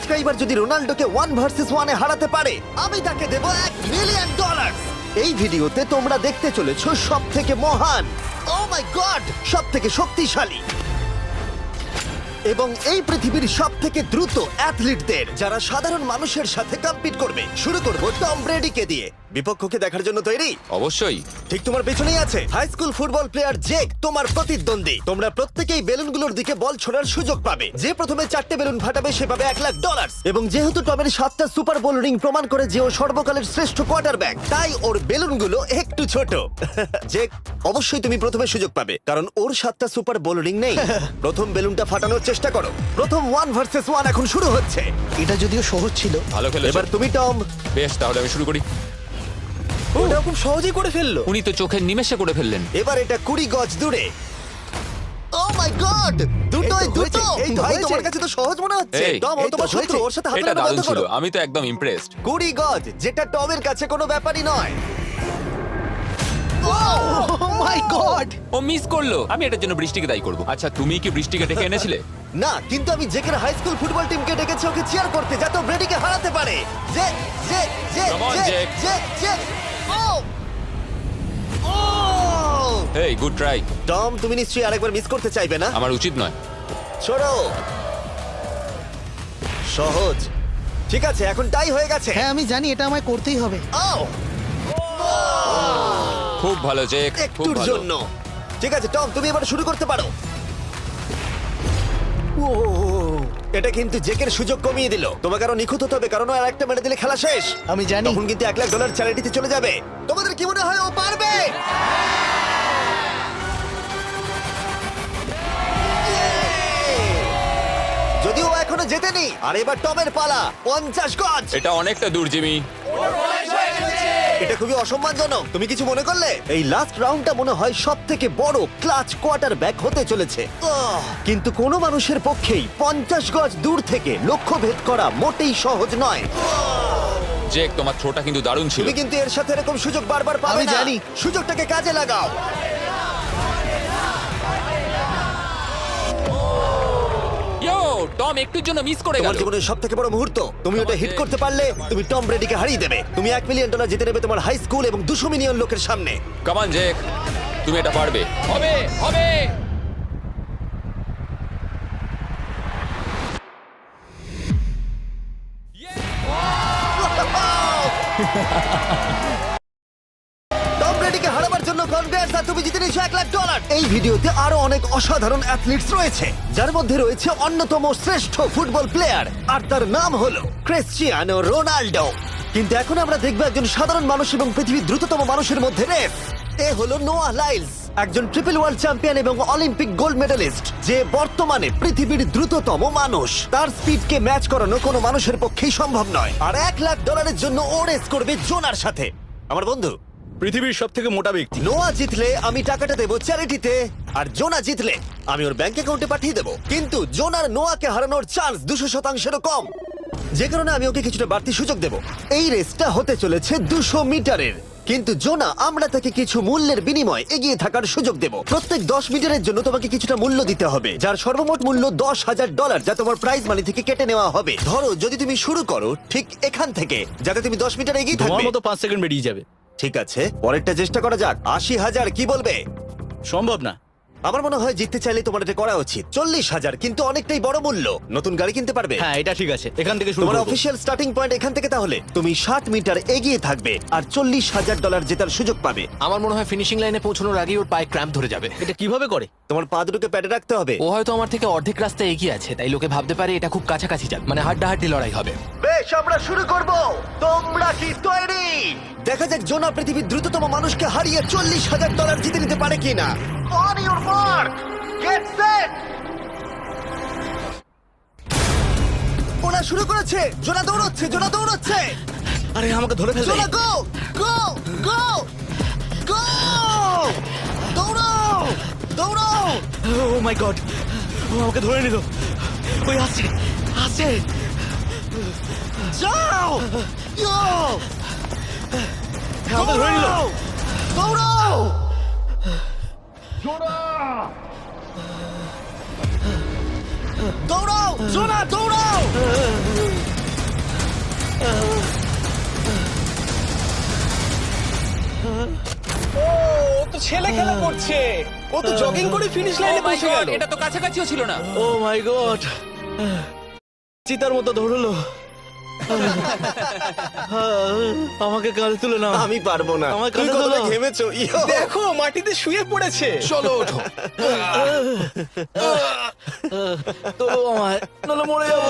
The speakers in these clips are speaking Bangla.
সাবস্ক্রাইবার যদি রোনাল্ডোকে 1 ভার্সেস 1 এ হারাতে পারে, আমি তাকে দেব $1 মিলিয়ন। এই ভিডিওতে তোমরা দেখতে চলেছো সব থেকে মহান, ও মাই গড, সব থেকে শক্তিশালী এবং এই পৃথিবীর সব থেকে দ্রুত অ্যাথলিটদের, যারা সাধারণ মানুষের সাথে কম্পিট করবে। শুরু করব টম ব্রেডিকে দিয়ে। বিপক্ষকে দেখার জন্য তৈরি? অবশ্যই। ঠিক তোমার পেছনেই আছে high school football player Jake, তোমার প্রতিদ্বন্দ্বী। তোমরা প্রত্যেকেই বেলুনগুলোর দিকে বল ছোড়ার সুযোগ পাবে। যে প্রথমে 4টে বেলুন ফাটাবে সে পাবে $1,00,000। এবং যেহেতু টমের 7টা সুপার বোল রিং প্রমাণ করে যে ও সর্বকালের শ্রেষ্ঠ কোয়ার্টারব্যাক, তাই ওর বেলুনগুলো একটু ছোট। জেক, অবশ্যই তুমি প্রথমে সুযোগ পাবে, কারণ ওর 7টা সুপার বোল রিং নেই। প্রথম বেলুনটা ফাটানোর চেষ্টা করো। প্রথম 1 ভার্সেস 1 এখন শুরু হচ্ছে। এটা যদিও সহজ ছিল। ভালো খেলেছো। এবার তুমি টম। বেশ, তাহলে আমি শুরু করি। ওটা খুব সহজেই করে ফেললো। উনি তো চোখের নিমেষে করে ফেললেন। এবার এটা 20 গজ দূরে। ও মাই গড, দুটোই এই তো দুটো। হয়েছে, এই এই তো ভাই, হয়েছে। তোমার কাছে তো সহজ মনে হচ্ছে। এই, টম, ও এই তো তোমার শত্রু, হয়েছে। ওর সাথে হাত এটা মেলানো দারুণ বন্ধ ছিল, করো। আমি তো একদম ইমপ্রেসড। 20 গজ, যেটা টমের কাছে কোনো ব্যাপারই নয়। ও মাই গড! ও মিস করলো। আমি এটার জন্য বৃষ্টিকে দায়ী করব। আচ্ছা, তুমি কি বৃষ্টিকে ডেকে এনেছিলে? না, কিন্তু আমি জেকের হাই স্কুল ফুটবল টিমকে ডেকেছি ওকে চিয়ার করতে, যাতে ও ব্রেডিকে হারাতে পারে। যে যে যে Come on, যে Jake. যে যে ও ও হেই, গুড ট্রাই। টম, তুমি নিশ্চয়ই আরেকবার মিস করতে চাইবে না? আমার উচিত নয়। ছোড়ো। সহজ। ঠিক আছে, এখন টাই হয়ে গেছে। হ্যাঁ, আমি জানি এটা আমায় করতেই হবে। ও খুব ভালো জেক, খুব একটুর ভালো। জন্য। ঠিক আছে টম, তুমি এবার শুরু করতে পারো। ও, এটা কিন্তু জেকের সুযোগ কমিয়ে দিল। তোমাকে আরো নিখুঁত হতে হবে, কারণ ও আর একটা মেরে দিলে খেলা শেষ। আমি জানি। তখন কিন্তু $1,00,000 চ্যারিটিতে চলে যাবে। তোমাদের কি মনে হয় ও পারবে? যদিও ও এখনো জেতেনি। আর এবার টমের পালা। 50 গজ। এটা অনেকটা দূর, জিমি। এটা খুবই অসম্মানজনক। তুমি কিছু মনে করলে? এই লাস্ট রাউন্ডটা মনে হয় সব থেকে বড় ক্লাচ কোয়ার্টারব্যাক হতে চলেছে। কিন্তু কোনো মানুষের পক্ষেই 50 গজ দূর থেকে লক্ষ্য ভেদ করা মোটেই সহজ নয়। জেক, তোমার থ্রোটা কিন্তু দারুণ ছিল। তুমি কিন্তু এর সাথে এরকম সুযোগ বারবার পাবে আমি না। জানি। সুযোগটাকে কাজে লাগাও। ইয়ো, টম একটুর জন্য মিস করে তোমার গেল। জীবনের সব থেকে বড় মুহূর্ত। তুমি ওটা হিট করতে পারলে তুমি টম ব্রেডিকে হারিয়ে দেবে। তুমি $1 মিলিয়ন জিতে নেবে তোমার হাই স্কুল এবং 200 মিলিয়ন লোকের সামনে। কাম অন জেক, তুমি এটা পারবে। হবে, হবে। টম ব্রেডিকে হারাবার জন্য কনগ্রেস, আর তুমি জিতে নিয়েছো $1,00,000। এই ভিডিওতে আরো অনেক অসাধারণ অ্যাথলিটস রয়েছে, যার মধ্যে রয়েছে অন্যতম শ্রেষ্ঠ ফুটবল প্লেয়ার, আর তার নাম হলো ক্রিশ্চিয়ানো রোনাল্ডো। কিন্তু এখন আমরা দেখবো একজন সাধারণ মানুষ এবং পৃথিবীর দ্রুততম মানুষের মধ্যে রেস। এ হলো নোয়াহ লাইলস, একজন ট্রিপল ওয়ার্ল্ড চ্যাম্পিয়ন এবং অলিম্পিক গোল্ড মেডেলিস্ট, যে বর্তমানে পৃথিবীর দ্রুততম মানুষ। তার স্পিডকে ম্যাচ করানো কোনো মানুষের পক্ষেই সম্ভব নয়। আর $1,00,000 জন্য ও রেস করবে জোনার সাথে, আমার বন্ধু। পৃথিবীর সব থেকে মোটা ব্যক্তি। নোয়া জিতলে আমি টাকাটা দেবো চ্যারিটিতে, আর জোনা জিতলে আমি ওর ব্যাংক অ্যাকাউন্টে পাঠিয়ে দেবো। কিন্তু জোনার নোয়াকে হারানোর চান্স 200%-এরও কম, যে কারণে আমি ওকে কিছুটা বাড়তি সুযোগ দেবো। এই রেসটা হতে চলেছে 200 মিটারের। কিন্তু জোনা, আমরা তাকে কিছু মূল্যের বিনিময়ে এগিয়ে থাকার সুযোগ দেব। প্রত্যেক 10 মিটারের জন্য তোমাকে কিছুটা মূল্য দিতে হবে, যার সর্বমোট মূল্য $10,000, যা তোমার প্রাইজ মানি থেকে কেটে নেওয়া হবে। ধরো যদি তুমি শুরু করো ঠিক এখান থেকে, যাতে তুমি 10 মিটার এগিয়ে তোমার থাকবে। মতো 5 সেকেন্ড বেরিয়ে যাবে। ঠিক আছে, পরেরটা চেষ্টা করা যাক। 80,000, কি বলবে? সম্ভব না। আমার মনে হয় জিততে চাইলে তোমার এটা করা উচিত। 40,000 কিন্তু অনেকটাই বড় মূল্য। নতুন গাড়ি কিনতে পারবে। হ্যাঁ, এটা ঠিক আছে, এখান থেকে শুরু তোমার করব। অফিসিয়াল স্টার্টিং পয়েন্ট এখান থেকে। তাহলে তুমি 60 মিটার এগিয়ে থাকবে আর $40,000 জেতার সুযোগ পাবে। আমার মনে হয় ফিনিশিং লাইনে পৌঁছানোর আগেই ওর পায়ে ক্র্যাম্প ধরে যাবে। এটা কিভাবে করে? তোমার পা দুটোকে প্যাডে রাখতে হবে। ও হয়তো আমার থেকে অর্ধেক রাস্তা এগিয়ে আছে, তাই লোকে ভাবতে পারে এটা খুব কাছাকাছি যাবে, মানে হাড্ডাহাড্ডি লড়াই হবে। বেশ, আমরা শুরু করব। তোমরা কি তৈরি? দেখা যাক জোনা পৃথিবীর দ্রুততম মানুষকে হারিয়ে $40,000 জিতে নিতে পারে কিনা। On your mark, get set. ওরা শুরু করেছে। জোনা দৌড়চ্ছে, জোনা দৌড়চ্ছে। আরে আমাকে ধরে ফেলবে। জোনা গো গো গো গো! দৌড়াও দৌড়াও! ও মাই গড, ও আমাকে ধরে নিল। ওই আসছে, আসছে। যাও! ইয়ো! আমাকে ধরে নিল। দৌড়াও! দৌড়াও! জোনা দৌড়াও! তো ছেলে খেলা করছে, ও তো জগিং করে ফিনিশ লাইনে Oh my পৌঁছে God, গেল। এটা তো কাছাকাছিও ছিল না। ও মাই গড, চিতার মতো ধরলো। আমাকে কাঁধে তুলে নাও। আমি পারবো না। আমার তুমি কাঁধে কতটা তোলো। ঘেমেছো ইয়ো। দেখো মাটিতে শুয়ে পড়েছে। চলো ওঠো। তোলো আমায়, নাহলে মরে যাবো।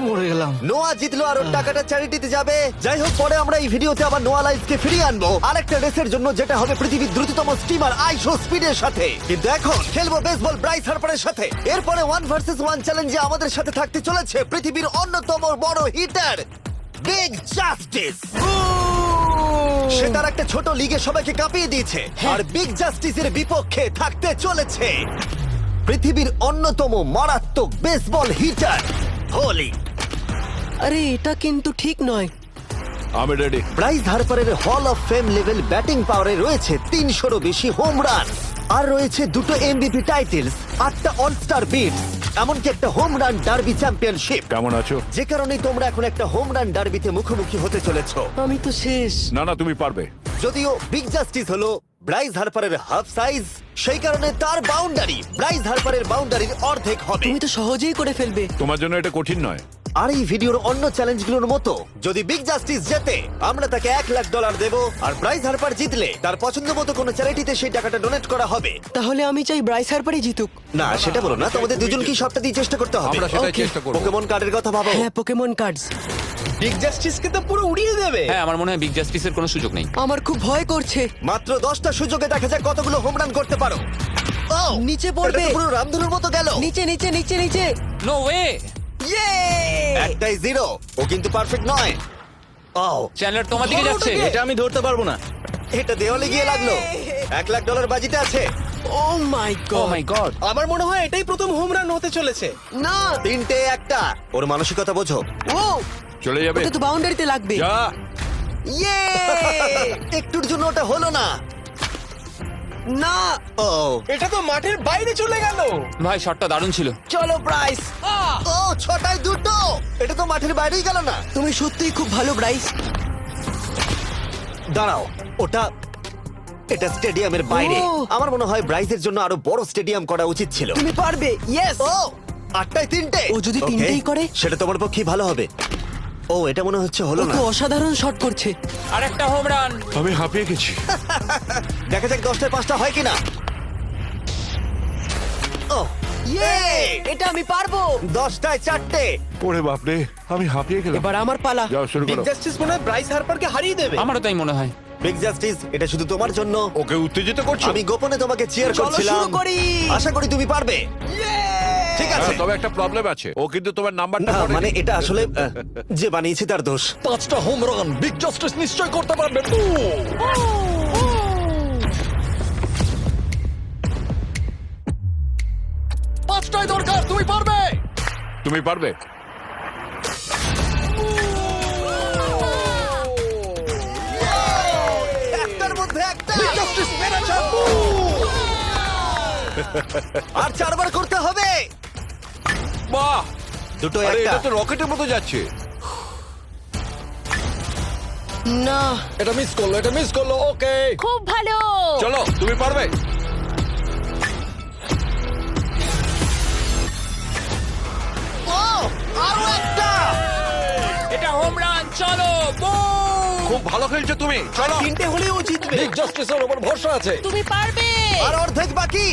মরে গেলাম। নোয়া জিতলো আর ওর টাকাটা চ্যারিটিতে যাবে। যাই হোক, পরে আমরা এই ভিডিওতে আবার নোয়া লাইফকে ফিরিয়ে আনবো আরেকটা রেসের জন্য, যেটা হবে পৃথিবীর দ্রুততম স্টিমার আইশো স্পিডের সাথে। কিন্তু এখন খেলবো বেসবল ব্রাইস হার্পারের সাথে। এরপরে 1 ভার্সেস 1 চ্যালেঞ্জে আমাদের সাথে থাকতে চলেছে পৃথিবীর অন্যতম বড় হিটার বিগ জাস্টিস। সে তার একটা ছোট লিগে সবাইকে কাঁপিয়ে দিয়েছে, আর বিগ জাস্টিসের বিপক্ষে থাকতে চলেছে পৃথিবীর অন্যতম মারাত্মক বেসবল হিটার হোলি। আরে এটা কিন্তু ঠিক নয়। আমি ready. Bryce হার্পারের hall of fame level batting পাওয়ারে রয়েছে 300-রও বেশি হোম রান, আর রয়েছে 2টো এমভিপি টাইটেলস, 8টা অলস্টার বিটস, এমনকি একটা হোম রান ডার্বি চ্যাম্পিয়নশিপ। কেমন আছো? যে কারণে তোমরা এখন একটা হোম রান ডার্বিতে মুখোমুখি হতে চলেছো। আমি তো শেষ। না না, তুমি পারবে। যদিও বিগ জাস্টিস হলো ব্রাইস হার্পারের হাফ সাইজ, সেই কারণে তার বাউন্ডারি ব্রাইস হার্পারের বাউন্ডারির অর্ধেক হবে। তুমি তো সহজেই করে ফেলবে। তোমার জন্য এটা কঠিন নয়। আর এই ভিডিওর অন্য চ্যালেঞ্জগুলোর মতো, যদি বিগ জাস্টিস জেতে আমরা তাকে $1,00,000 দেব, আর ব্রাইস হার্পার জিতলে তার পছন্দ মতো কোনো চ্যারিটিতে সেই টাকাটা ডোনেট করা হবে। তাহলে আমি চাই ব্রাইস হার্পারই জিতুক। না, সেটা বলো না, তোমাদের দুজনকেই সবটা দিয়ে চেষ্টা করতে হবে। আমরা সেটাই Okay. চেষ্টা করব। পোকেমন কার্ডের কথা ভাবো। হ্যাঁ, পোকেমন কার্ডস। বিগ জাস্টিসকে তো পুরো উড়িয়ে দেবে। হ্যাঁ, আমার মনে হয় বিগ জাস্টিসের কোনো সুযোগ নেই। আমার খুব ভয় করছে। মাত্র 10টা সুযোগে দেখা যাক কতগুলো হোম রান করতে পারো। ও, নিচে এটা পড়বে। তো পুরো রামধনুর মতো গেল। নিচে নিচে নিচে নিচে। No way. ইয়ে! একটাই 0, ও কিন্তু পারফেক্ট নয়। ও, চ্যানেলার তোমার দিকে যাচ্ছে। এটা আমি ধরতে পারবো না। এটা দেওয়ালে গিয়ে লাগলো। $1,00,000 বাজিতে আছে। ও মাই ও গড। মাই গড। আমার মনে হয় এটাই প্রথম হোম রান হতে চলেছে। না। 3টে 1টা। ওর মানসিকতা বোঝো। ও, চলে যাবে। ওটা তো বাউন্ডারিতে লাগবে। যা। ইয়ে! একটুর জন্য ওটা হলো না। না। ও, এটা তো মাঠের বাইরে চলে গেল। ভাই, শটটা দারুণ ছিল। চলো ব্রাইস। ও, 6টায় 2টো। এটা তো মাঠের বাইরেই গেল না। তুমি সত্যিই খুব ভালো ব্রাইস। দাঁড়াও, এটা স্টেডিয়ামের বাইরে। ও। আমার মনে হয় ব্রাইজের জন্য আরো বড় স্টেডিয়াম করা উচিত ছিল। তুমি পারবে। ইয়েস। ও, 8টায় 3টে। ও যদি Okay, তিনটেই করে? সেটা তোমার পক্ষেই ভালো হবে। ও, এটা মনে হচ্ছে ও হলো না। তো অসাধারণ শট করছে। আর একটা হোম রান। আমি হাঁপিয়ে গেছি। দেখা যাক 10টায় 5টা হয় কিনা। ও, ইয়ে! এটা আমি পারবো। 10টায় 4টে। ওরে বাপরে, আমি হাঁপিয়ে গেলাম। এবার আমার পালা। যাও শুরু বিগ করো। জাস্টিস মনে হয় ব্রাইস হার্পারকে হারিয়ে দেবে। আমারও তাই মনে হয়। বিগ জাস্টিস, এটা শুধু তোমার জন্য। ওকে উত্তেজিত করছো? আমি গোপনে তোমাকে চিয়ার চলো করছিলাম। শুরু করি। আশা করি তুমি পারবে। ঠিক আছে। হ্যাঁ, তবে একটা প্রবলেম আছে, ও কিন্তু তোমার নাম্বারটা না, পড়েনি। মানে এটা আসলে যে বানিয়েছে তার দোষ। 5টা হোম রান বিগ জাস্টিস নিশ্চয় করতে পারবে। পাঁচটাই দরকার, তুমি পারবে। তুমি পারবে। একটার মধ্যে একটা। আর 4বার করতে হবে। বাহ, 2টো আরে 1টা। এটা তো রকেটের মতো যাচ্ছে। না। এটা মিস করলো। ওকে, খুব ভালো। চলো তুমি পারবে। ও, আরো একটা। এটা হোম রান। চলো, বুম! খুব ভালো খেলছো তুমি, চলো। 3টে হলেই ও জিতবে। বিগ জাস্টিসের উপর ভরসা আছে। তুমি পারবে। আর অর্ধেক বাকি।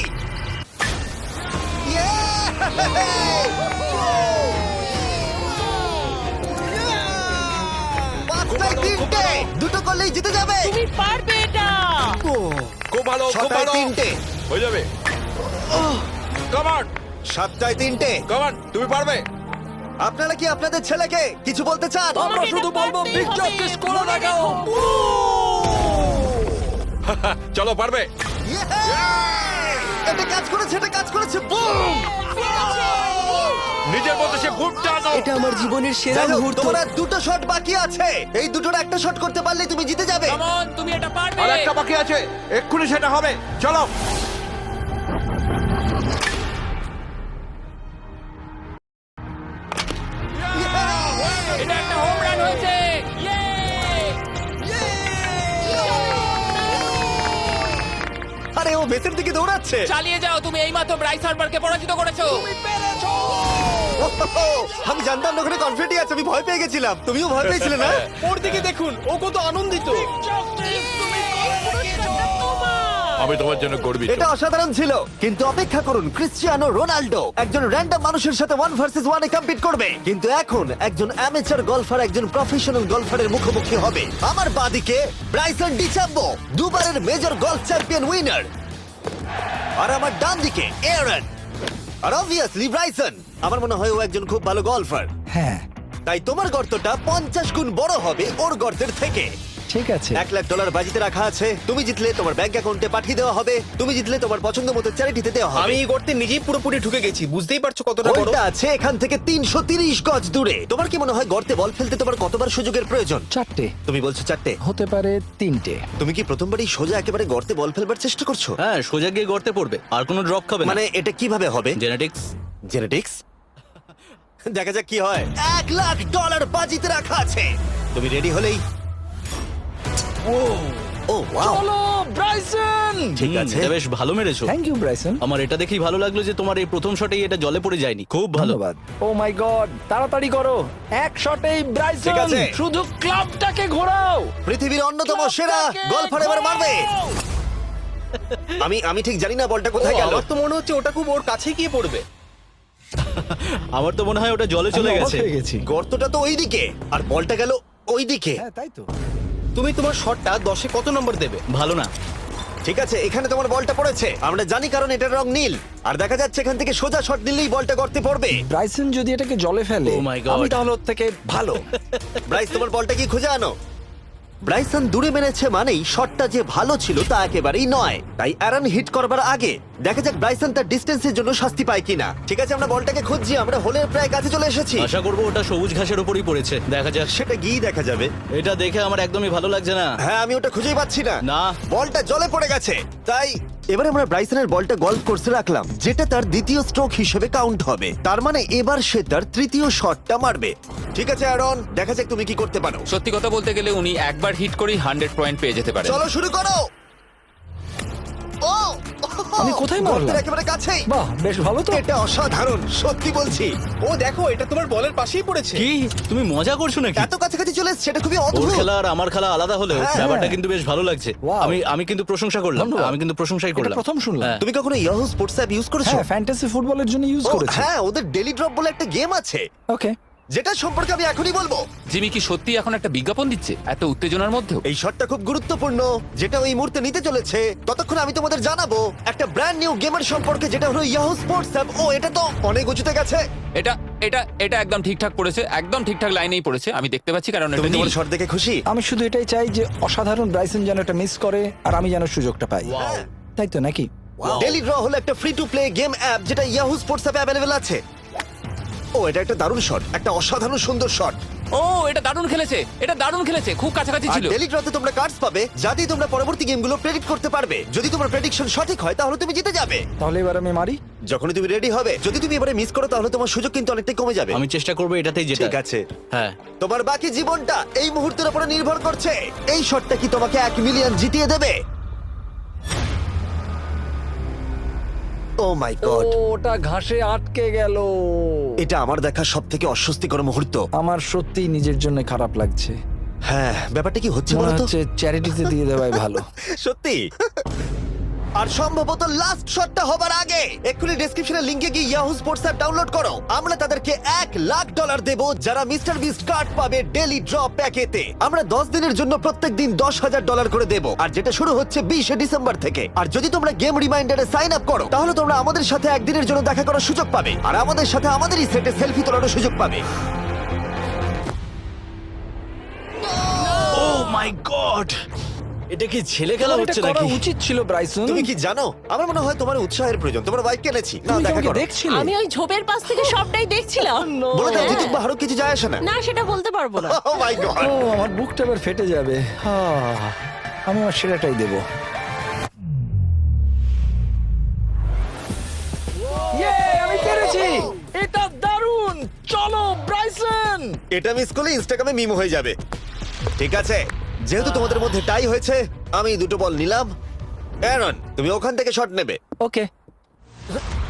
পাঁচটায় 3টে। 2টো করলেই জিতে যাবে। তুমি পারবে এটা। খুব ভালো, খুব 6টায় ভালো। 3টে। হয়ে যাবে। কাম অন, 7টায় 3টে। কাম অন, তুমি পারবে। আপনারা কি আপনাদের ছেলেকে কিছু বলতে চান? আমরা শুধু বলবো বিগ জাস্টিস করো না কেন। চলো পারবে। এটা কাজ করেছে, এটা কাজ করেছে। বুম! নিজের মতো সে বুট টানো। এটা আমার জীবনের সেরা যাই হোক, মুহূর্ত। তোমার আর 2টো শট বাকি আছে। এই 2টোর একটা শট করতে পারলে তুমি জিতে যাবে। কাম অন, তুমি এটা পারবে। আর একটা বাকি আছে, এক্ষুনি সেটা হবে। চলো। এটা একটা হোম রান হয়েছে। ইয়ে! ও বেসের দিকে দৌড়াচ্ছে। চালিয়ে যাও, তুমি এইমাত্র ব্রাইস হার্বারকে পরাজিত করেছো। ওহো, আমি জানতাম না ওখানে কনফিডেন্ট আছে, আমি ভয় পেয়ে গেছিলাম। তুমিও ভয় পেয়েছিলে না? ওর দিকে দেখুন, ও কত আনন্দিত। আমি তোমার জন্য গর্বিত। এটা অসাধারণ ছিল, কিন্তু অপেক্ষা করুন, ক্রিশ্চিয়ানো রোনাল্ডো একজন র্যান্ডম মানুষের সাথে 1 ভার্সেস 1 এ কম্পিট করবে, কিন্তু এখন একজন অ্যামেচার গলফার একজন প্রফেশনাল গলফারের মুখোমুখি হবে। আমার বাদিকে ব্রাইসন ডিচাম্বো, দুবারের মেজর গলফ চ্যাম্পিয়ন উইনার, আর আমার ডান দিকে এরন। আর অবভিয়াসলি ব্রাইসন, আমার মনে হয় ও একজন খুব ভালো গলফার। হ্যাঁ, তাই তোমার গর্তটা 50 গুণ বড় হবে ওর গর্তের থেকে। ঠিক আছে। $1,00,000 বাজিতে রাখা আছে। তুমি জিতলে তোমার ব্যাংক অ্যাকাউন্টে পাঠিয়ে দেওয়া হবে, তুমি জিতলে তোমার পছন্দ মতো চ্যারিটিতে দেওয়া হবে। আমি এই গর্তে নিজেই পুরোপুরি ঢুকে গেছি, বুঝতেই পারছো কতটা বড়। ওটা আছে এখান থেকে 330 গজ দূরে। তোমার কি মনে হয় গর্তে বল ফেলতে তোমার কতবার সুযোগের প্রয়োজন? 4টে তুমি বলছো 4টে, হতে পারে 3টে। তুমি কি প্রথমবারই সোজা একেবারে গর্তে বল ফেলবার চেষ্টা করছো? হ্যাঁ, সোজা গিয়ে গর্তে পড়বে, আর কোনো ড্রপ খাবে না। মানে এটা কিভাবে হবে? জেনেটিক্স। জেনেটিক্স? দেখা যাক কি হয়। $1,00,000 বাজিতে রাখা আছে। তুমি রেডি হলেই ও ওয়াও, চলো ব্রাইসন। ঠিক আছে। এটা বেশ ভালো মেরেছো। Thank you Bryson. আমার এটা দেখেই ভালো লাগলো যে তোমার এই প্রথম শটেই এটা জলে পড়ে যায়নি। খুব ভালো। ধন্যবাদ। ও মাই গড, তাড়াতাড়ি করো, এক শটেই ঠিক ব্রাইসন। আছে। শুধু ক্লাবটাকে ঘোরাও। পৃথিবীর অন্যতম সেরা গলফার এবার মারবে। আমি ঠিক জানি না বলটা কোথায় গেল। আমার তো মনে হচ্ছে ওটা খুব ওর কাছে গিয়ে পড়বে। আমার তো মনে হয় ওটা জলে চলে আমি অবাক গেছে। হয়ে গেছি। গর্তটা তো ওইদিকে আর বলটা গেল ওইদিকে। হ্যাঁ, তাই তো। তুমি তোমার শটটা 10-এ কত নম্বর দেবে? ভালো না। ঠিক আছে, এখানে তোমার বলটা পড়েছে, আমরা জানি কারণ এটার রং নীল। আর দেখা যাচ্ছে এখান থেকে সোজা শট নিলেই বলটা গর্তে পড়বে। ব্রাইসন যদি এটাকে জলে ফেলে, Oh my God. আমি তাহলে ওর থেকে ভালো। ব্রাইস, তোমার বলটা কি খুঁজে আনো। ব্রাইসন দূরে মেরেছে মানেই শটটা যে ভালো ছিল তা একেবারেই নয়। তাই অ্যারন হিট করবার আগে দেখা যাক ব্রাইসন তার ডিস্টেন্সের জন্য শাস্তি পায় কিনা। ঠিক আছে, আমরা বলটাকে খুঁজছি, আমরা হোলের প্রায় কাছে চলে এসেছি। আশা করবো ওটা সবুজ ঘাসের উপরই পড়েছে। দেখা যাক। সেটা গিয়ে দেখা যাবে। এটা দেখে আমার একদমই ভালো লাগছে না। হ্যাঁ, আমি ওটা খুঁজেই পাচ্ছি না। না। বলটা জলে পড়ে গেছে। তাই এবার আমরা ব্রাইসনের বলটা গলফ কোর্সে রাখলাম, যেটা তার দ্বিতীয় স্ট্রোক হিসেবে কাউন্ট হবে। তার মানে এবার সে তার তৃতীয় শটটা মারবে। ঠিক আছে অ্যারন, দেখা যাক তুমি কি করতে পারো। সত্যি কথা বলতে গেলে উনি একবার হিট করেই 100 পয়েন্ট পেয়ে যেতে পারেন। চলো শুরু করো। ও আমি কোথায় মারলাম? গর্তের একেবারে কাছেই। বাহ, বেশ ভালো তো। এটা অসাধারণ, সত্যি বলছি। ও দেখো, এটা তোমার বলের পাশেই পড়েছে। কি তুমি মজা করছো নাকি? এত কাছাকাছি চলে এসেছে, এটা খুবই ওর অদ্ভুত। খেলা আর আমার খেলা আলাদা হলেও হ্যাঁ, ব্যাপারটা হ্যাঁ। কিন্তু বেশ ভালো লাগছে। Wow. আমি কিন্তু প্রশংসা করলাম। ধন্যবাদ। আমি কিন্তু প্রশংসাই এটা করলাম। প্রথম শুনলাম। হ্যাঁ। তুমি কখনো ইয়াহু স্পোর্টস অ্যাপ ইউজ করেছো? হ্যাঁ, ফ্যান্টাসি ফুটবলের জন্য ইউজ ও, করেছি। হ্যাঁ, ওদের ডেলি ড্রপ বলে একটা গেম আছে, ওকে। যেটা সম্পর্কে আমি এখনই বলবো। জিমি কি সত্যি এখন একটা বিজ্ঞাপন দিচ্ছে এত উত্তেজনার মধ্যেও? এই শটটা খুব গুরুত্বপূর্ণ, যেটা ওই মুহূর্তে নিতে চলেছে। ততক্ষণ আমি তোমাদের জানাবো একটা ব্র্যান্ড নিউ গেমের সম্পর্কে, যেটা হলো ইয়াহু স্পোর্টস অ্যাপ। ও, এটা তো অনেক উঁচুতে গেছে। এটা এটা এটা একদম ঠিকঠাক পড়েছে, একদম ঠিকঠাক লাইনেই পড়েছে। আমি দেখতে পাচ্ছি কারণ তুমি এটা নীল। তোমার শট দেখে খুশি? আমি শুধু এটাই চাই যে অসাধারণ ব্রাইসন যেন এটা মিস করে আর আমি যেন সুযোগটা পাই। হ্যাঁ। তাই তো নাকি? ডেলি ড্র হলো একটা free to play game app, যেটা ইয়াহু স্পোর্টস অ্যাপে অ্যাভেলেবল আছে। ও, এটা একটা দারুণ শট, একটা অসাধারণ সুন্দর শট। ও, এটা দারুণ খেলেছে, এটা দারুণ খেলেছে, খুব কাছাকাছি আর ছিল। ডেলি ড্রতে তোমরা কার্ডস পাবে, যা দিয়ে তোমরা পরবর্তী গেমগুলো প্রেডিক্ট করতে পারবে। যদি তোমার প্রেডিকশন সঠিক হয় তাহলে তুমি জিতে যাবে। তাহলে এবার আমি মারি। যখনই তুমি রেডি হবে, যদি তুমি এবারে মিস করো তাহলে তোমার সুযোগ কিন্তু অনেকটাই কমে যাবে। আমি চেষ্টা করবো এটাতেই যেটা। ঠিক আছে, হ্যাঁ। তোমার বাকি জীবনটা এই মুহূর্তের উপরে নির্ভর করছে। এই শটটা কি তোমাকে 1 মিলিয়ন জিতিয়ে দেবে? ও মাই গড, ওটা ঘাসে আটকে গেল। এটা আমার দেখা সবথেকে অস্বস্তিকর মুহূর্ত। আমার সত্যি নিজের জন্য খারাপ লাগছে। হ্যাঁ, ব্যাপারটা কি হচ্ছে মনে বলো তো? হচ্ছে চ্যারিটিতে দিয়ে দেওয়াই ভালো। সত্যি। আর সম্ভবত লাস্ট শটটা হবার আগে এক্ষুনি ডেসক্রিপশনের লিংকে গিয়ে ইয়াহু স্পোর্টস অ্যাপ ডাউনলোড করো। আমরা তাদেরকে $1,00,000 দেব যারা মিস্টার বিস্ট কার্ড পাবে ডেলি ড্র প্যাকেতে। আমরা 10 দিনের জন্য প্রত্যেক দিন $10,000 করে দেব, আর যেটা শুরু হচ্ছে 20 ডিসেম্বর থেকে। আর যদি তোমরা গেম রিমাইন্ডারে সাইন আপ করো তাহলে তোমরা আমাদের সাথে একদিনের জন্য দেখা করার সুযোগ পাবে, আর আমাদের সাথে আমাদেরই সেটে সেলফি তোলারও সুযোগ পাবে। ও মাই গড, এটা কি ছেলে খেলা তোমার হচ্ছে এটা করা নাকি? উচিত ছিল ব্রাইসন। তুমি কি জানো, আমার মনে হয় তোমার উৎসাহের প্রয়োজন। তোমার বাইক কিনেছি, না তুমি দেখা আমাকে করো। দেখছিলে? আমি ওই ঝোপের পাশ থেকে সবটাই দেখছিলাম। বলে দাও হ্যাঁ। জিতুক বা হারুক, কিছু যায় আসে না। না, সেটা বলতে পারবো না। ও মাই গড। ও, আমার বুকটা এবার ফেটে যাবে। আমি আমার সেরাটাই দেব। আমি পেরেছি। এটা দারুণ। চলো ব্রাইসন। এটা মিস করলে ইনস্টাগ্রামে মিম হয়ে যাবে। ঠিক আছে, যেহেতু তোমাদের মধ্যে টাই হয়েছে, আমি 2টো বল নিলাম। অ্যারন, তুমি ওখান থেকে শট নেবে। ওকে,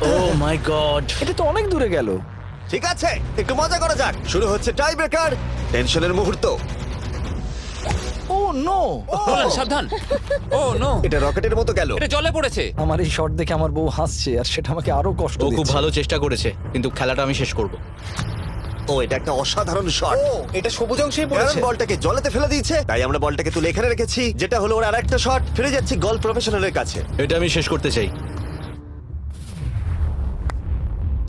ও মাই গড। এটা তো অনেক দূরে গেল। ঠিক আছে, একটু মজা করা যাক। শুরু হচ্ছে টাই ব্রেকার, টেনশনের মুহূর্ত। ও নো, নোলান, সাবধান। ও নো, এটা রকেটের মতো গেল। এটা জলে পড়েছে। আমার এই শট দেখে আমার বউ হাসছে আর সেটা আমাকে আরো কষ্ট ও খুব দিচ্ছে। ভালো চেষ্টা করেছে, কিন্তু খেলাটা আমি শেষ করব। ও, এটা একটা অসাধারণ শট। ও এটা সবুজ অংশেই অ্যারন পড়েছে। বলটাকে জলেতে ফেলে দিয়েছে, তাই আমরা বলটাকে তুলে এখানে রেখেছি, যেটা হলো ওর আরেকটা শট। ফিরে যাচ্ছি গলফ প্রফেশনালের কাছে। এটা আমি শেষ করতে চাই।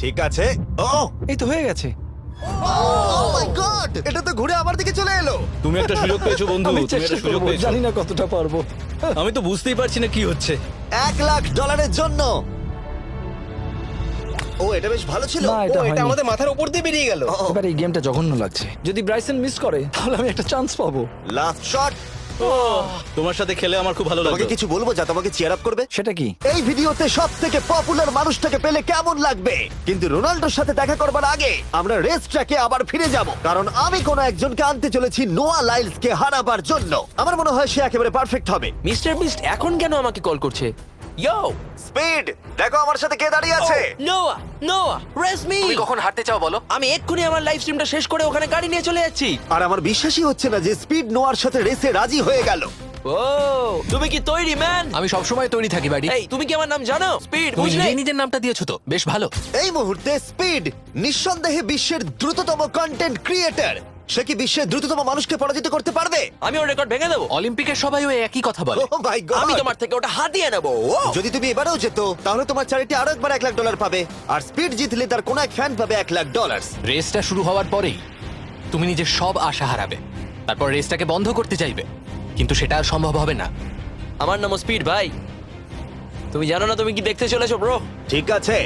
ঠিক আছে। ও এই তো হয়ে গেছে। মাই গড, এটা তো ঘুরে আমার দিকে চলে এলো। তুমি একটা সুযোগ পেয়েছো বন্ধু, আমি তুমি চেষ্টা একটা সুযোগ করবো, পেয়েছো। জানি না কতটা পারবো। আমি তো বুঝতেই পারছি না কি হচ্ছে। $1,00,000 জন্য। ও, এটা বেশ ভালো ছিল। না, ও এটা এটা হয়নি। আমাদের মাথার উপর দিয়ে বেরিয়ে গেল। ও, এবার এই গেমটা জঘন্য লাগছে। যদি ব্রাইসন মিস করে তাহলে আমি একটা চান্স পাবো। Last shot. তোমার সাথে খেলে আমার খুব ভালো তোমাকে লাগলো। কিছু বলবো যা তোমাকে চিয়ার আপ করবে? সেটা কি? এই ভিডিওতে সব থেকে পপুলার মানুষটাকে পেলে কেমন লাগবে? কিন্তু রোনাল্ডোর সাথে দেখা করবার আগে আমরা রেস ট্র্যাকে আবার ফিরে যাব, কারণ আমি কোন একজনকে আনতে চলেছি নোয়া লাইলসকে হারাবার জন্য। আমার মনে হয় সে একেবারে পারফেক্ট হবে। মিস্টার বিস্ট এখন কেন আমাকে কল করছে? ইয়ো, স্পিড, দেখো আমার সাথে কে দাঁড়িয়ে আছে। নোয়া, নোয়া, রেস মি। তুমি কখন হাঁটতে চাও বলো? আমি এক্ষুনি আমার লাইভ স্ট্রিমটা শেষ করে ওখানে গাড়ি নিয়ে চলে যাচ্ছি। আর আমার বিশ্বাসই হচ্ছে না যে স্পিড নোয়ার সাথে রেসে রাজি হয়ে গেল। ও, তুমি কি তৈরি ম্যান? আমি সব সময় তৈরি থাকি বাড়ি। এই, তুমি কি আমার নাম জানো? স্পিড, তুমি নিজেই নিজের নামটা দিয়েছো তো, বেশ ভালো। এই মুহূর্তে স্পিড নিঃসন্দেহে বিশ্বের দ্রুততম কন্টেন্ট ক্রিয়েটর। সে কি বিশ্বের দ্রুততম মানুষকে পরাজিত করতে পারবে? আমি ওর রেকর্ড ভেঙে দেবো। অলিম্পিকের সবাই ওই একই কথা বলে। Oh my God! আমি তোমার থেকে ওটা হাতিয়ে নেবো। যদি তুমি এবারেও যেত তাহলে তোমার চ্যারিটি আরো একবার $1,00,000 পাবে, আর স্পিড জিতলে তার কোন এক ফ্যান পাবে $1,00,000। রেসটা শুরু হওয়ার পরেই তুমি নিজের সব আশা হারাবে, তারপর রেসটাকে বন্ধ করতে চাইবে, কিন্তু সেটা আর সম্ভব হবে না। আমার নাম স্পিড ভাই, তুমি জানো না তুমি কি দেখতে চলেছো ব্রো? ঠিক আছে,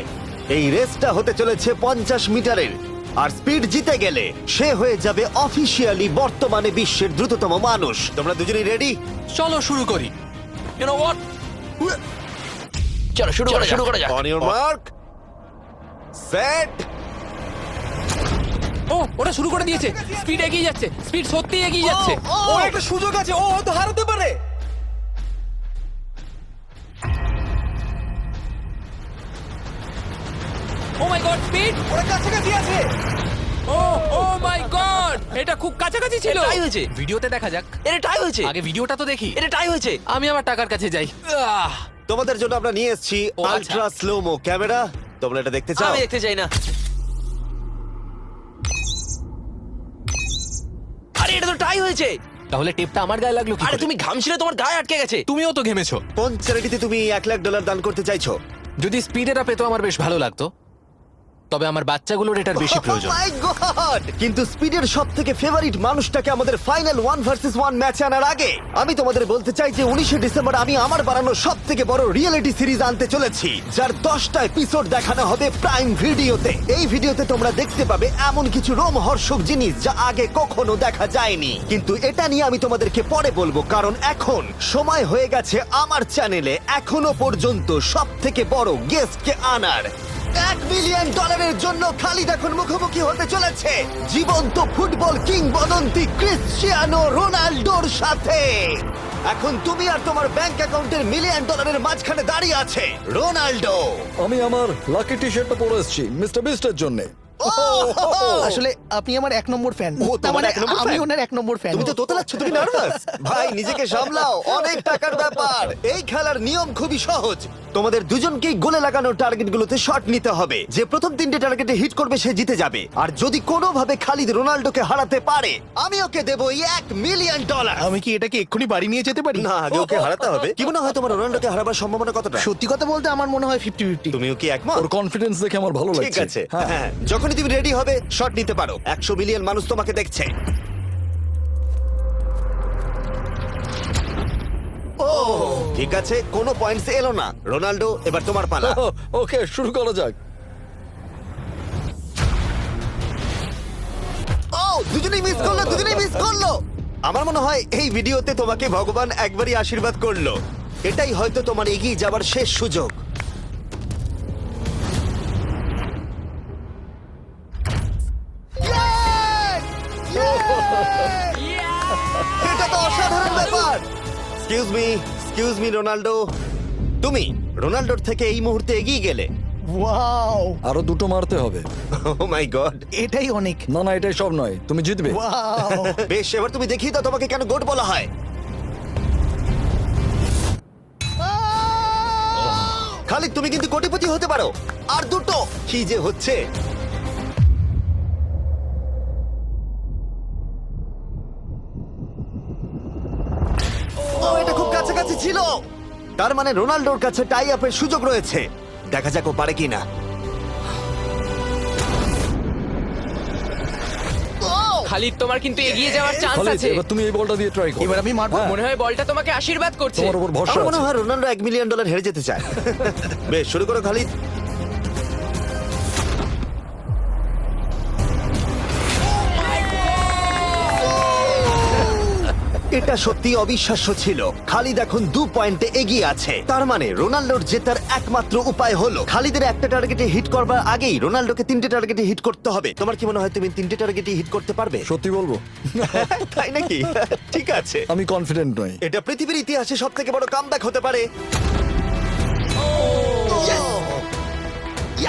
এই রেসটা হতে চলেছে 50 মিটারের, আর স্পিড জিতে গেলে সে হয়ে যাবে অফিসিয়ালি বর্তমানে বিশ্বের দ্রুততম মানুষ। তোমরা দুজনেই রেডি? চলো শুরু করি। ইউ নো হোয়াট, চলো শুরু করা যাক। On your mark, set. ও, ওটা শুরু করে দিয়েছে। স্পিড এগিয়ে যাচ্ছে, স্পিড সত্যি এগিয়ে যাচ্ছে। ও একটা সুযোগ আছে, ও হয়তো হারাতে পারে। ও মাই গড, স্পিড! ওরা কাছাকাছি আছে। ও, ও মাই গড, এটা খুব কাছাকাছি ছিল। টাই হয়েছে, ভিডিওতে দেখা যাক। এটা টাই হয়েছে, আগে ভিডিওটা তো দেখি। এটা টাই হয়েছে, আমি আমার টাকার কাছে যাই। তোমাদের জন্য আমরা নিয়ে এসেছি ও, আচ্ছা। Ultra slomo camera. তোমরা এটা দেখতে চাও? আমি দেখতে চাই না। আরে এটা তো টাই হয়েছে। তাহলে টেপটা আমার গায়ে লাগলো কি করে? আরে তুমি ঘামছিলে, তোমার গায়ে আটকে গেছে। তুমিও তো ঘেমেছো। কোন চ্যারিটিতে তুমি $1,00,000 দান করতে চাইছো? যদি স্পিডেরা পেতো আমার বেশ ভালো লাগতো, তবে আমার বাচ্চাগুলোর এটার বেশি প্রয়োজন। Oh my God! কিন্তু স্পিডের সবথেকে ফেভারিট মানুষটাকে আমাদের ফাইনাল 1 ভার্সেস 1 ম্যাচে আনার আগে আমি তোমাদের বলতে চাই যে 19শে ডিসেম্বর আমি আমার বানানো সবথেকে বড় রিয়েলিটি সিরিজ আনতে চলেছি, যার 10টা এপিসোড দেখানো হবে প্রাইম ভিডিওতে। এই ভিডিওতে তোমরা দেখতে পাবে এমন কিছু রোমহর্ষক জিনিস যা আগে কখনো দেখা যায়নি, কিন্তু এটা নিয়ে আমি তোমাদেরকে পরে বলবো, কারণ এখন সময় হয়ে গেছে আমার চ্যানেলে এখনো পর্যন্ত সবথেকে বড় গেস্টকে আনার। $1 মিলিয়ন জন্য খালিদ এখন মুখোমুখি হতে চলেছে জীবন্ত ফুটবল কিংবদন্তি ক্রিশ্চিয়ানো রোনাল্ডোর সাথে। এখন তুমি আর তোমার ব্যাংক অ্যাকাউন্টের $1 মিলিয়ন মাঝখানে দাঁড়িয়ে আছে রোনাল্ডো। আমি আমার লাকি টি শার্টটা পরে এসেছি মিস্টার বিস্টের জন্য। আসলে আপনি আমার 1 নম্বর ফ্যান। ও, তোমার এক নম্বর আমি fan? ওনার 1 নম্বর ফ্যান। তুমি তো তোতলাচ্ছ, তুমি নার্ভাস? ভাই নিজেকে সামলাও, অনেক টাকার ব্যাপার। এই খেলার নিয়ম খুবই সহজ, তোমাদের দুজনকেই গোলে লাগানো টার্গেটগুলোতে শট নিতে হবে। যে প্রথম 3টে টার্গেটে হিট করবে সে জিতে যাবে, আর যদি কোনোভাবে খালিদ রোনাল্ডোকে হারাতে পারে আমি ওকে দেবো $1 মিলিয়ন। আমি কি এটাকে এক্ষুনি বাড়ি নিয়ে যেতে পারি? না, আগে ওকে হারাতে হবে। কি মনে হয় তোমার রোনাল্ডোকে হারাবার সম্ভাবনা কতটা? সত্যি কথা বলতে আমার মনে হয় 50-50। তুমিও কি একমত? ওর কনফিডেন্স দেখে আমার ভালো লাগছে। ঠিক আছে, হ্যাঁ, যখনই তুমি রেডি হবে শট নিতে পারো। 100 মিলিয়ন মানুষ তোমাকে দেখছে। ও ঠিক আছে, কোনো পয়েন্টস এলো না। রোনাল্ডো, এবার তোমার পালা। ওকে, শুরু করা যাক। ও, দুজনেই মিস করলো, দুজনেই মিস করলো। আমার মনে হয় এই ভিডিওতে তোমাকে ভগবান একবারই আশীর্বাদ করলো। এটাই হয়তো তোমার এগিয়ে যাবার শেষ সুযোগ। এটা তো অসাধারণ ব্যাপার। এক্সকিউজ মি রোনাল্ডো, তুমি রোনাল্ডোর থেকে এই মুহূর্তে এগিয়ে গেলে। ওয়াও, আরো দুটো মারতে হবে। ও মাই গড। এটাই অনেক। না না, এটাই সব নয়, তুমি জিতবে। ওয়াও, বেশ, এবার তুমি দেখিয়ে দাও তোমাকে কেন গোট বলা হয়। খালিদ, তুমি কিন্তু কোটিপতি হতে পারো। আর দুটো। কি যে হচ্ছে। ও, এটা খুব কাছাকাছি ছিল। তার মানে রোনাল্ডোর কাছে টাই আপের সুযোগ রয়েছে। দেখা যাক ও পারে কিনা। খালিদ, তোমার কিন্তু এগিয়ে যাওয়ার চান্স খালিদ, আছে। এবার তুমি এই বলটা দিয়ে ট্রাই করো। এবার আমি মারবো। হ্যাঁ, মনে হয় বলটা তোমাকে আশীর্বাদ করছে। তোমার উপর ভরসা আমার মনে আছে। হয় রোনাল্ডো $1 মিলিয়ন হেরে যেতে চায়। বেশ, শুরু করো খালিদ। এটা সত্যি অবিশ্বাস্য ছিল। খালিদ এখন 2 পয়েন্টে এগিয়ে আছে। তার মানে রোনাল্ডোর জেতার একমাত্র উপায় হলো খালিদের একটা টার্গেটে হিট করবার আগেই রোনাল্ডোকে 3টে টার্গেটে হিট করতে হবে। তোমার কি মনে হয় তুমি 3টে টার্গেটে হিট করতে পারবে? সত্যি বলবো, তাই নাকি? ঠিক আছে। আমি কনফিডেন্ট নই। এটা পৃথিবীর ইতিহাসে সবথেকে বড় কামব্যাক হতে পারে।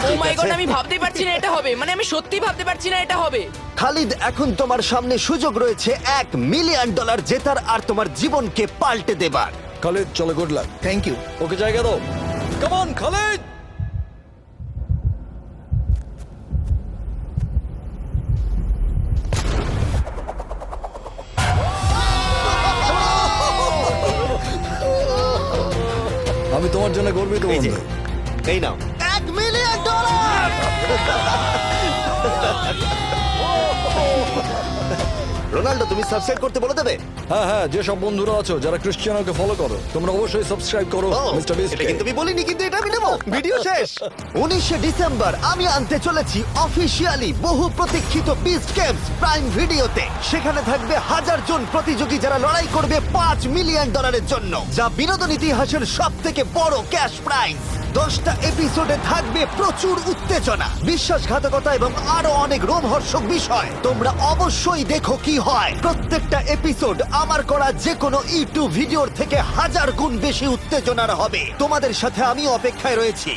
ও মাই গড, আমি ভাবতেই পারছি না এটা হবে। মানে আমি সত্যি ভাবতে পারছি না এটা হবে। খালিদ, এখন তোমার সামনে সুযোগ রয়েছে $1 মিলিয়ন জেতার আর তোমার জীবনকে পাল্টে দেবার। খালিদ, চলো, গুড লাক। Thank you. ওকে জায়গা দাও। Come on Khalid. আমি তোমার জন্য গর্বিত এই যে, বন্ধু। এই নাও $1 মিলিয়ন। রোনাল্ডো, তুমি সাবস্ক্রাইব করতে বলে দেবে? হ্যাঁ হ্যাঁ, যেসব বন্ধুরা আছো যারা ক্রিশ্চিয়ানোকে ফলো করো, তোমরা অবশ্যই সাবস্ক্রাইব করো ও, মিস্টার বিস্ট। এটা কিন্তু আমি বলিনি, কিন্তু এটা আমি নেবো। ভিডিও শেষ। 19শে ডিসেম্বর আমি আনতে চলেছি অফিসিয়ালি বহু প্রতীক্ষিত বিস্ট গেমস প্রাইম ভিডিওতে। সেখানে থাকবে 1000 জন প্রতিযোগী যারা লড়াই করবে $5 মিলিয়ন জন্য, যা বিনোদন ইতিহাসের সবথেকে বড় ক্যাশ প্রাইজ। 10টা এপিসোডে থাকবে প্রচুর উত্তেজনা, বিশ্বাসঘাতকতা এবং আরো অনেক রোমহর্ষক বিষয়। তোমরা অবশ্যই দেখো কি হয়। প্রত্যেকটা এপিসোড আমার করা যে কোনো ইউটিউব ভিডিওর থেকে 1000 গুণ বেশি উত্তেজনার হবে। তোমাদের সাথে আমি অপেক্ষায় রয়েছি।